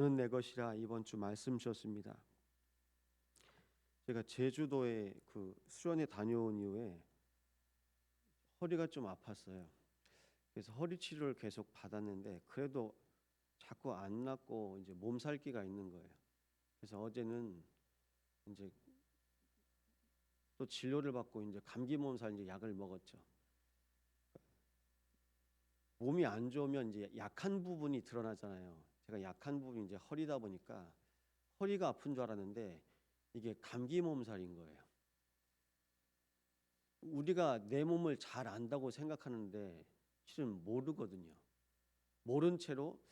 너는 내 것이라 이번 주 말씀 주셨습니다. 제가 제주도에 수련회 다녀온 이후에 허리가 좀 아팠어요. 그래서 허리 치료를 계속 받았는데 그래도 자꾸 안 낫고 이제 몸살기가 있는 거예요. 그래서 어제는 이제 또 진료를 받고 이제 감기 몸살 이제 약을 먹었죠. 몸이 안 좋으면 이제 약한 부분이 드러나잖아요. 제가 약한 부분이 이제 허리다 보니까 허리가 아픈 줄 알았는데 이게 감기 몸살인 거예요. 우리가 내 몸을 잘 안다고 생각하는데 실은 모르거든요. 모른 채로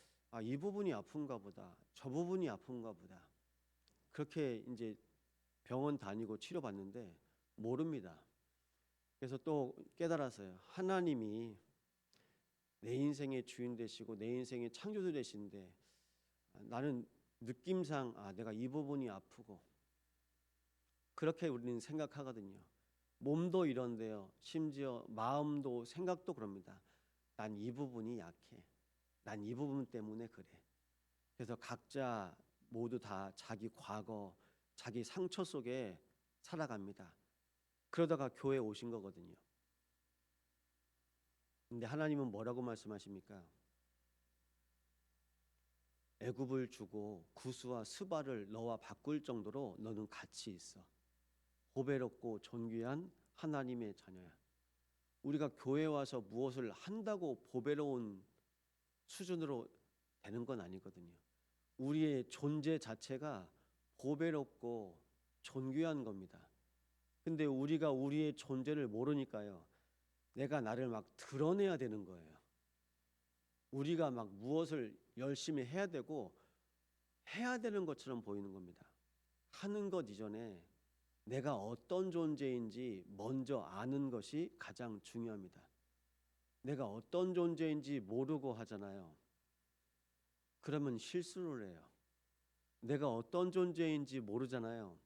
이 부분이 아픈가 보다, 저 부분이 아픈가 보다. 그렇게 이제 병원 다니고 치료받는데 모릅니다. 그래서 또 깨달았어요. 하나님이 내 인생의 주인 되시고 내 인생의 창조주 되신데 나는 느낌상 내가 이 부분이 아프고 그렇게 우리는 생각하거든요. 몸도 이런데요. 심지어 마음도 생각도 그럽니다. 난 이 부분이 약해. 난 이 부분 때문에 그래. 그래서 각자 모두 다 자기 과거, 자기 상처 속에 살아갑니다. 그러다가 교회에 오신 거거든요. 근데 하나님은 뭐라고 말씀하십니까? 애굽을 주고 구스와 스바를 너와 바꿀 정도로 너는 가치 있어. 보배롭고 존귀한 하나님의 자녀야. 우리가 교회 와서 무엇을 한다고 보배로운 수준으로 되는 건 아니거든요. 우리의 존재 자체가 보배롭고 존귀한 겁니다. 근데 우리가 우리의 존재를 모르니까요. 내가 나를 막 드러내야 되는 거예요. 우리가 막 무엇을 열심히 해야 되고 해야 되는 것처럼 보이는 겁니다. 하는 것 이전에 내가 어떤 존재인지 먼저 아는 것이 가장 중요합니다. 내가 어떤 존재인지 모르고 하잖아요. 그러면 실수를 해요. 내가 어떤 존재인지 모르잖아요.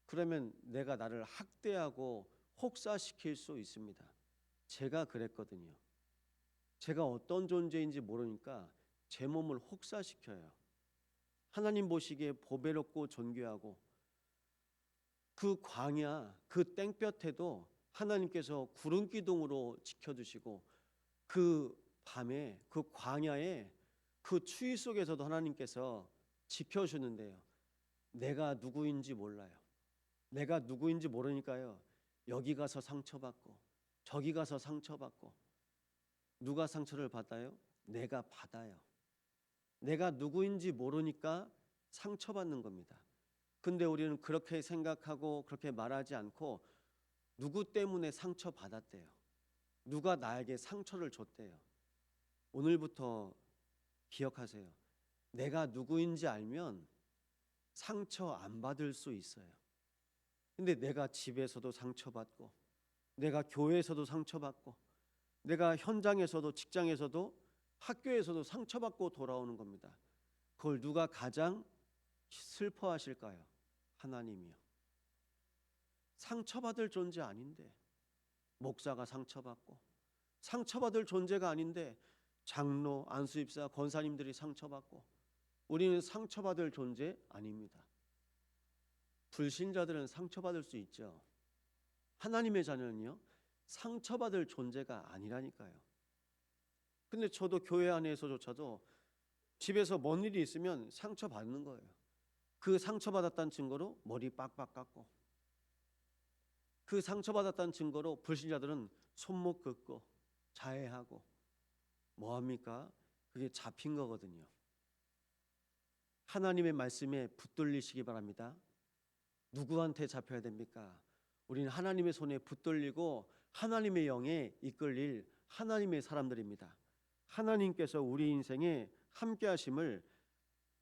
그러면 내가 나를 학대하고 혹사시킬 수 있습니다. 제가 그랬거든요. 제가 어떤 존재인지 모르니까 제 몸을 혹사시켜요. 하나님 보시기에 보배롭고 존귀하고 그 광야, 그 땡볕에도 하나님께서 구름 기둥으로 지켜주시고 그 밤에 그 광야에 그 추위 속에서도 하나님께서 지켜주는데요. 내가 누구인지 몰라요. 내가 누구인지 모르니까요. 여기 가서 상처받고 저기 가서 상처받고 누가 상처를 받아요? 내가 받아요. 내가 누구인지 모르니까 상처받는 겁니다. 근데 우리는 그렇게 생각하고 그렇게 말하지 않고 누구 때문에 상처받았대요. 누가 나에게 상처를 줬대요. 오늘부터 기억하세요. 내가 누구인지 알면 상처 안 받을 수 있어요. 근데 내가 집에서도 상처받고 내가 교회에서도 상처받고 내가 현장에서도 직장에서도 학교에서도 상처받고 돌아오는 겁니다. 그걸 누가 가장 슬퍼하실까요? 하나님이요. 상처받을 존재 아닌데 목사가 상처받고 상처받을 존재가 아닌데 장로, 안수입사, 권사님들이 상처받고 우리는 상처받을 존재 아닙니다. 불신자들은 상처받을 수 있죠. 하나님의 자녀는요 상처받을 존재가 아니라니까요. 근데 저도 교회 안에서조차도 집에서 뭔 일이 있으면 상처받는 거예요. 그 상처받았다는 증거로 머리 빡빡 깎고 그 상처받았다는 증거로 불신자들은 손목 긋고 자해하고 뭐합니까? 그게 잡힌 거거든요. 하나님의 말씀에 붙들리시기 바랍니다. 누구한테 잡혀야 됩니까? 우리는 하나님의 손에 붙들리고 하나님의 영에 이끌릴 하나님의 사람들입니다. 하나님께서 우리 인생에 함께 하심을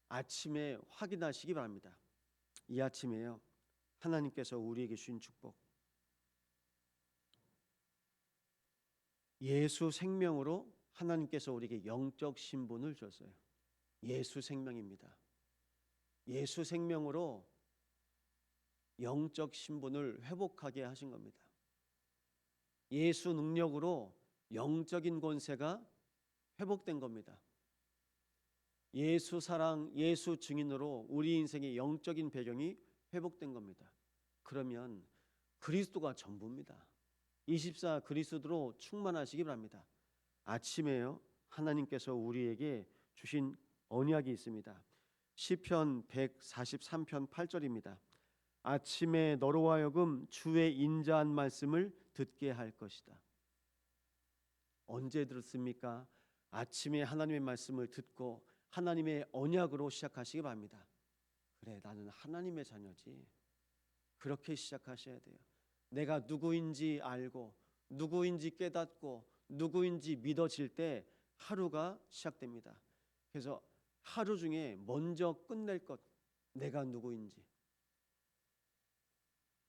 아침에 확인하시기 바랍니다. 이 아침에요. 하나님께서 우리에게 주신 축복. 예수 생명으로 하나님께서 우리에게 영적 신분을 줬어요. 예수 생명입니다. 예수 생명으로 영적 신분을 회복하게 하신 겁니다. 예수 능력으로 영적인 권세가 회복된 겁니다. 예수 사랑, 예수 증인으로 우리 인생의 영적인 배경이 회복된 겁니다. 그러면 그리스도가 전부입니다. 24 그리스도로 충만하시기 바랍니다. 아침에요, 하나님께서 우리에게 주신 언약이 있습니다. 시편 143편 8절입니다. 아침에 너로 하여금 주의 인자한 말씀을 듣게 할 것이다. 언제 들었습니까? 아침에 하나님의 말씀을 듣고 하나님의 언약으로 시작하시기 바랍니다. 그래, 나는 하나님의 자녀지. 그렇게 시작하셔야 돼요. 내가 누구인지 알고 누구인지 깨닫고 누구인지 믿어질 때 하루가 시작됩니다. 그래서 하루 중에 먼저 끝낼 것, 내가 누구인지,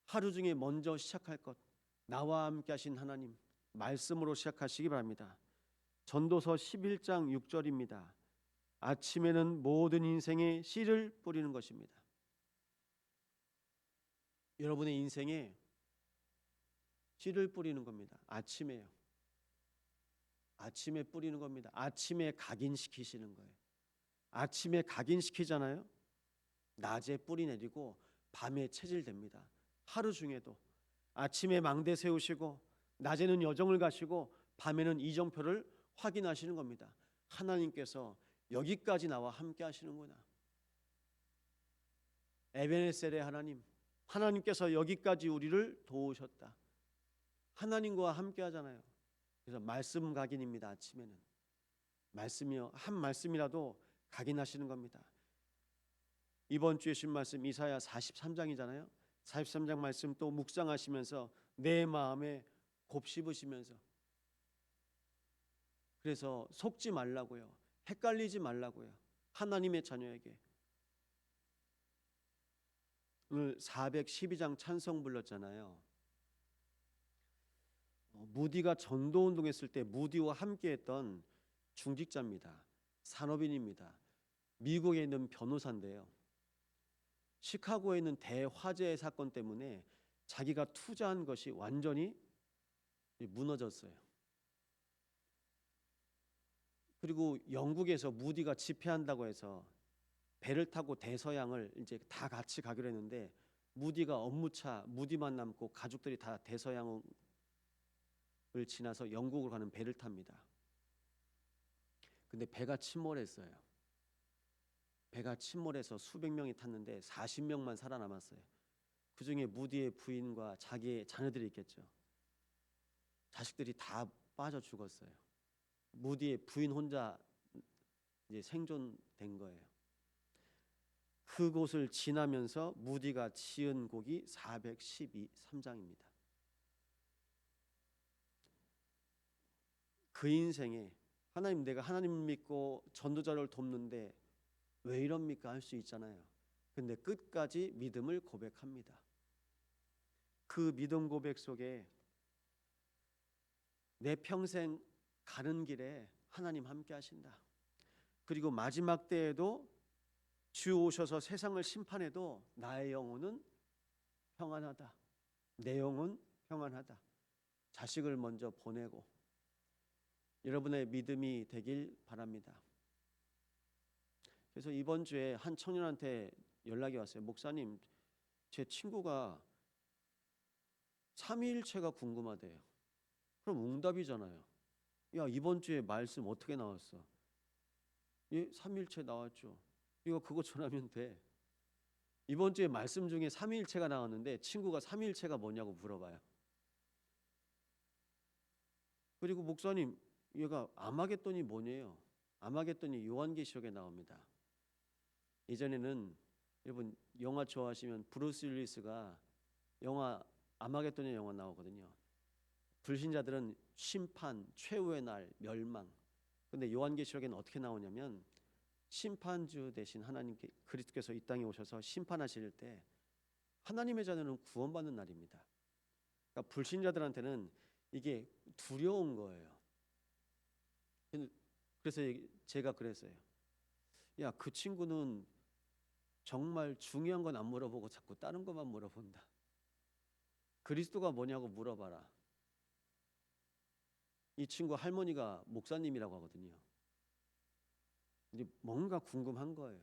하루 중에 먼저 시작할 것, 나와 함께 하신 하나님 말씀으로 시작하시기 바랍니다. 전도서 11장 6절입니다. 아침에는 모든 인생에 씨를 뿌리는 것입니다. 여러분의 인생에 씨를 뿌리는 겁니다. 아침에요. 아침에 뿌리는 겁니다. 아침에 각인시키시는 거예요. 아침에 각인시키잖아요. 낮에 뿌리 내리고 밤에 체질됩니다. 하루 중에도 아침에 망대 세우시고 낮에는 여정을 가시고 밤에는 이정표를 확인하시는 겁니다. 하나님께서 여기까지 나와 함께 하시는구나. 에베네셀의 하나님, 하나님께서 여기까지 우리를 도우셨다. 하나님과 함께 하잖아요. 그래서 말씀 각인입니다. 아침에는 말씀이요, 한 말씀이라도 각인하시는 겁니다. 이번 주에 주신 말씀 이사야 43장이잖아요. 43장 말씀 또 묵상하시면서 내 마음에 곱씹으시면서, 그래서 속지 말라고요. 헷갈리지 말라고요. 하나님의 자녀에게. 오늘 412장 찬송 불렀잖아요. 무디가 전도운동했을 때 무디와 함께했던 중직자입니다. 산업인입니다. 미국에 있는 변호사인데요. 시카고에 있는 대화재 사건 때문에 자기가 투자한 것이 완전히 무너졌어요. 그리고 영국에서 무디가 집회한다고 해서 배를 타고 대서양을 이제 다 같이 가기로 했는데 무디가 업무차 무디만 남고 가족들이 다 대서양을 지나서 영국으로 가는 배를 탑니다. 근데 배가 침몰했어요. 배가 침몰해서 수백 명이 탔는데 40명만 살아남았어요. 그중에 무디의 부인과 자기의 자녀들이 있겠죠. 자식들이 다 빠져 죽었어요. 무디의 부인 혼자 이제 생존된 거예요. 그곳을 지나면서 무디가 지은 곡이 413장입니다. 그 인생에 하나님, 내가 하나님 믿고 전도자를 돕는데 왜 이럽니까 할 수 있잖아요. 근데 끝까지 믿음을 고백합니다. 그 믿음 고백 속에 내 평생 가는 길에 하나님 함께 하신다. 그리고 마지막 때에도 주 오셔서 세상을 심판해도 나의 영혼은 평안하다. 내 영혼 평안하다. 자식을 먼저 보내고 여러분의 믿음이 되길 바랍니다. 그래서 이번 주에 한 청년한테 연락이 왔어요. 목사님, 제 친구가 삼위일체가 궁금하대요. 그럼 응답이잖아요. 야, 이번 주에 말씀 어떻게 나왔어? 예, 삼위일체 나왔죠. 이거 그거 전하면 돼. 이번 주에 말씀 중에 삼위일체가 나왔는데 친구가 삼위일체가 뭐냐고 물어봐요. 그리고 목사님, 얘가 아마겟돈이 뭐냐요? 아마겟돈이 요한계시록에 나옵니다. 예전에는 여러분 영화 좋아하시면 브루스 윌리스가 영화 아마겟돈의 영화 나오거든요. 불신자들은 심판, 최후의 날, 멸망. 근데 요한계시록에는 어떻게 나오냐면 심판주 대신 하나님께 그리스도께서 이 땅에 오셔서 심판하실 때 하나님의 자녀는 구원받는 날입니다. 그러니까 불신자들한테는 이게 두려운 거예요. 그래서 제가 그랬어요. 야, 그 친구는 정말 중요한 건 안 물어보고 자꾸 다른 것만 물어본다. 그리스도가 뭐냐고 물어봐라. 이 친구 할머니가 목사님이라고 하거든요. 이제 뭔가 궁금한 거예요.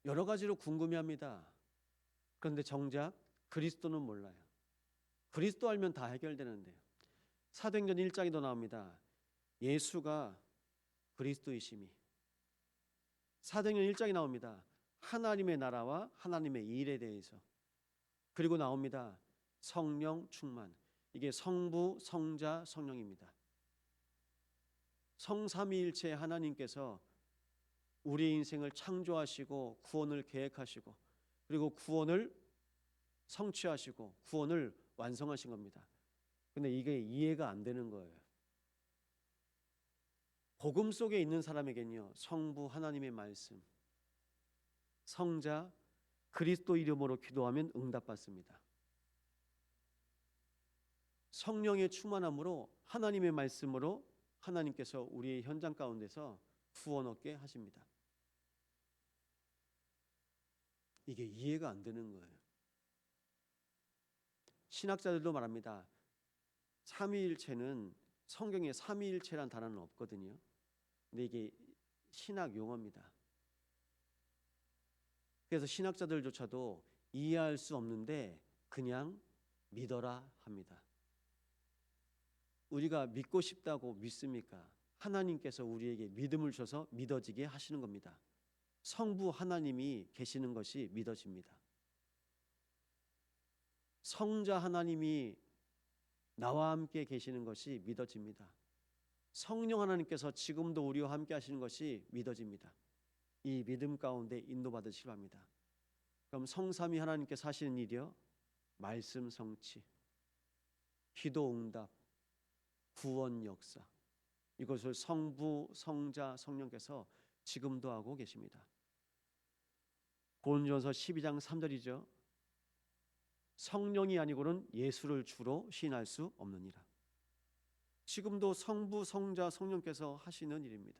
여러 가지로 궁금해합니다. 그런데 정작 그리스도는 몰라요. 그리스도 알면 다 해결되는데요. 사도행전 1장에도 나옵니다. 예수가 그리스도이심이. 사도행전 1장에 나옵니다. 하나님의 나라와 하나님의 일에 대해서. 그리고 나옵니다. 성령 충만. 이게 성부, 성자, 성령입니다. 성삼위일체 하나님께서 우리의 인생을 창조하시고 구원을 계획하시고 그리고 구원을 성취하시고 구원을 완성하신 겁니다. 근데 이게 이해가 안 되는 거예요. 복음 속에 있는 사람에겐요, 성부 하나님의 말씀, 성자 그리스도 이름으로 기도하면 응답받습니다. 성령의 충만함으로 하나님의 말씀으로 하나님께서 우리의 현장 가운데서 구원 얻게 하십니다. 이게 이해가 안 되는 거예요. 신학자들도 말합니다. 삼위일체는 성경에 삼위일체란 단어는 없거든요. 근데 이게 신학 용어입니다. 그래서 신학자들조차도 이해할 수 없는데 그냥 믿어라 합니다. 우리가 믿고 싶다고 믿습니까? 하나님께서 우리에게 믿음을 줘서 믿어지게 하시는 겁니다. 성부 하나님이 계시는 것이 믿어집니다. 성자 하나님이 나와 함께 계시는 것이 믿어집니다. 성령 하나님께서 지금도 우리와 함께 하시는 것이 믿어집니다. 이 믿음 가운데 인도받으시기 바랍니다. 그럼 성삼위 하나님께서 하시는 일이요, 말씀 성취, 기도 응답, 구원 역사, 이것을 성부, 성자, 성령께서 지금도 하고 계십니다. 고린도전서 12장 3절이죠. 성령이 아니고는 예수를 주로 시인할 수 없느니라. 지금도 성부, 성자, 성령께서 하시는 일입니다.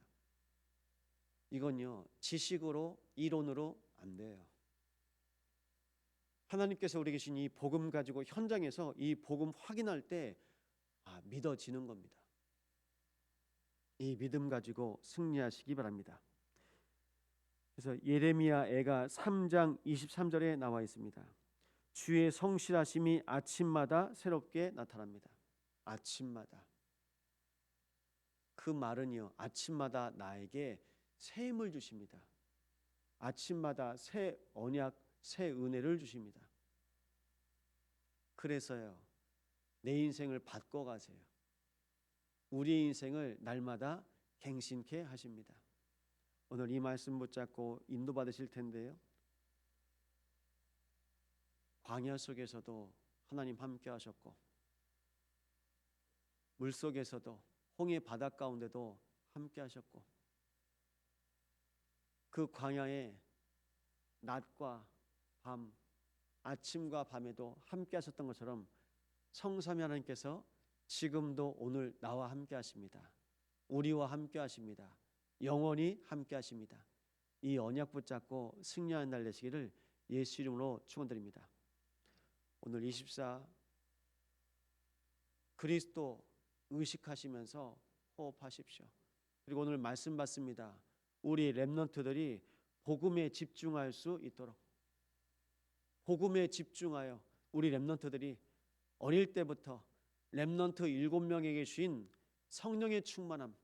이건요, 지식으로, 이론으로 안 돼요. 하나님께서 우리에게 주신 이 복음 가지고 현장에서 이 복음 확인할 때 믿어지는 겁니다. 이 믿음 가지고 승리하시기 바랍니다. 그래서 예레미야 애가 3장 23절에 나와 있습니다. 주의 성실하심이 아침마다 새롭게 나타납니다. 아침마다. 그 말은요, 아침마다 나에게 새 힘을 주십니다. 아침마다 새 언약, 새 은혜를 주십니다. 그래서요, 내 인생을 바꿔가세요. 우리의 인생을 날마다 갱신케 하십니다. 오늘 이 말씀 붙잡고 인도받으실 텐데요, 광야 속에서도 하나님 함께 하셨고 물속에서도 홍해 바다 가운데도 함께 하셨고 그 광야에 낮과 밤, 아침과 밤에도 함께 하셨던 것처럼 성삼위 하나님께서 지금도 오늘 나와 함께 하십니다. 우리와 함께 하십니다. 영원히 함께 하십니다. 이 언약 붙잡고 승리하는 날 되시기를 예수 이름으로 축원드립니다. 오늘 24 그리스도 의식하시면서 호흡하십시오. 그리고 오늘 말씀 받습니다. 우리 렘넌트들이 복음에 집중할 수 있도록, 복음에 집중하여 우리 렘넌트들이 어릴 때부터 렘넌트 7명에게 주신 성령의 충만함,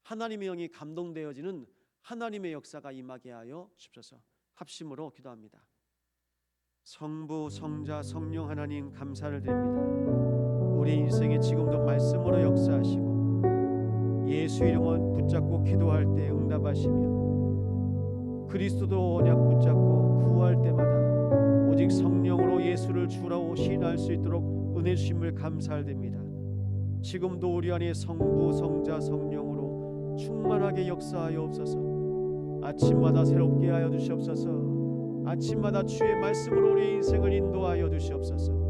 하나님의 영이 감동되어지는 하나님의 역사가 임하게 하여 주옵소서. 합심으로 기도합니다. 성부, 성자, 성령 하나님 감사를 드립니다. 우리 인생에 지금도 말씀으로 역사하시고 예수 이름은 붙잡고 기도할 때 응답하시며 그리스도도 언약 붙잡고 구할 때마다 오직 성령으로 예수를 주라고 시인할 수 있도록 은혜 주심을 감사드립니다. 지금도 우리 안에 성부, 성자, 성령으로 충만하게 역사하여 없소서. 아침마다 새롭게 하여 주시옵소서. 아침마다 주의 말씀으로 우리 인생을 인도하여 주시옵소서.